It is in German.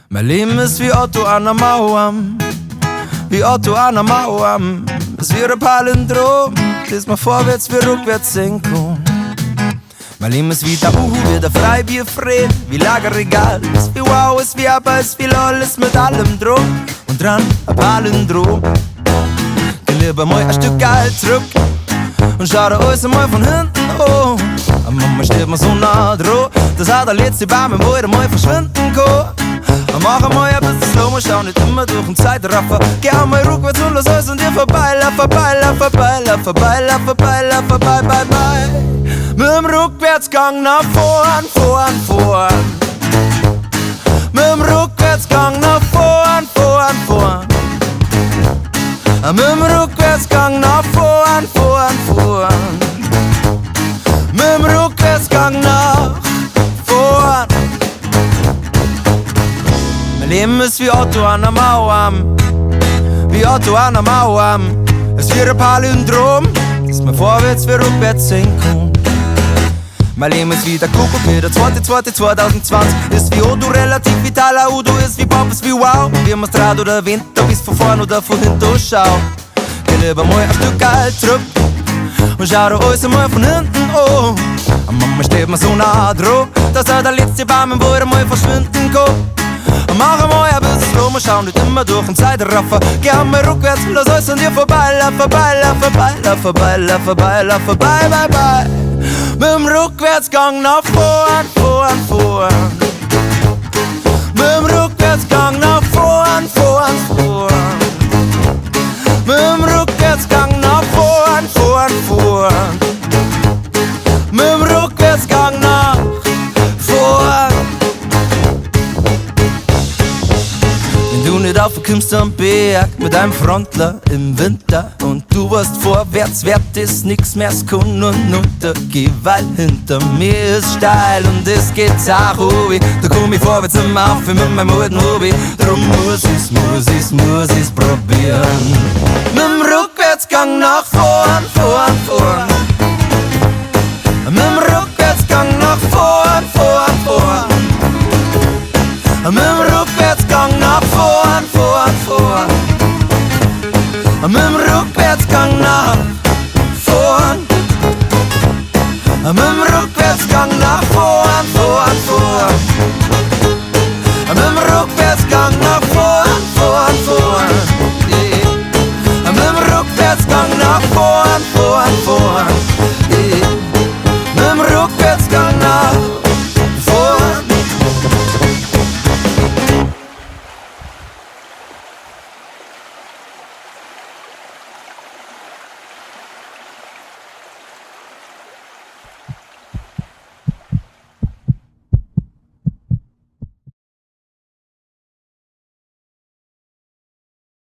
Mein Leben ist wie Otto an der Mauer, wie Otto an der Mauer. Es wird ein Palindrom, diesmal vorwärts wie rückwärts sinken. Mein Leben ist wie der Uhu, wie der Freibier Fred, wie Lagerregal. Ist wie wow, ist wie aber, ist wie lol, ist mit allem drum und dran ein Palindrom. Geh lieber mal ein Stück Geld zurück und schau dir alles einmal von hinten an. Und Mama steht mir so nah dran, dass auch der letzte Baum im Wald einmal verschwinden kann. Und mach einmal ein bisschen Slow-Mo, schau nicht immer durch den Zeitraffer. Geh einmal rückwärts und lass alles an dir vorbei, lauf vorbei, lauf vorbei, lauf vorbei, lauf vorbei, lauf vorbei, bye, bye. Mit dem Rückwärtsgang nach vorn, vorn, vorn. Mit dem Rückwärtsgang nach vorn, vorn, vorn. Mit dem Rückwärtsgang nach vorn, vorn, vorn. Mit dem Rückwärtsgang nach vorn. Mein Leben ist wie Otto an der Mauer, wie Otto an der Mauer. Es wird ein Palindrom, dass man vorwärts wie rückwärts sinken. Mein Leben ist wie der Kuckuck, wie der 2.2.2020. Ist wie Odo, relativ vitaler Udo, ist wie Bob, ist wie wow. Wie man Strad oder Wind, ob ich's von vorn oder von hinten schau. Geh lieber mal ein Stück Geld zurück und schau dir alles einmal von hinten an. Und Mama steht mir so nah dran, dass auch der letzte Baum im Wald einmal verschwinden kann. Und mach einmal ein bisschen Slow-Mo, schau nicht immer durch den Zeitraffer. Geh einmal rückwärts, lass alles an dir vorbei, lauf vorbei, lauf vorbei, lauf vorbei, lauf vorbei, lauf vorbei, bye, bye. Mit dem Rückwärtsgang nach vorn, vorn, vorn. Mit dem Rückwärtsgang nach vorn, vorn, vorn. Mit dem Rückwärtsgang nach vorn, vorn, vorn. Mit dem Rückwärtsgang nach vorn. Wenn du nicht aufkommst am Berg mit einem Frontler im Winter und du warst vorwärts, wert ist nix mehr, es kann und untergehen, weil hinter mir ist steil und es geht auch ruhig. Da komm ich vorwärts nicht mehr auf mit meinem alten Hobby. Drum muss ich's probieren. Mit dem Rückwärtsgang nach vorn, vorn, vorn. Mit dem Rückwärtsgang nach vorn, vorn, vorn. Mit dem Rückwärtsgang nach vorn, vorn, vorn. Mit dem Rückwärtsgang nach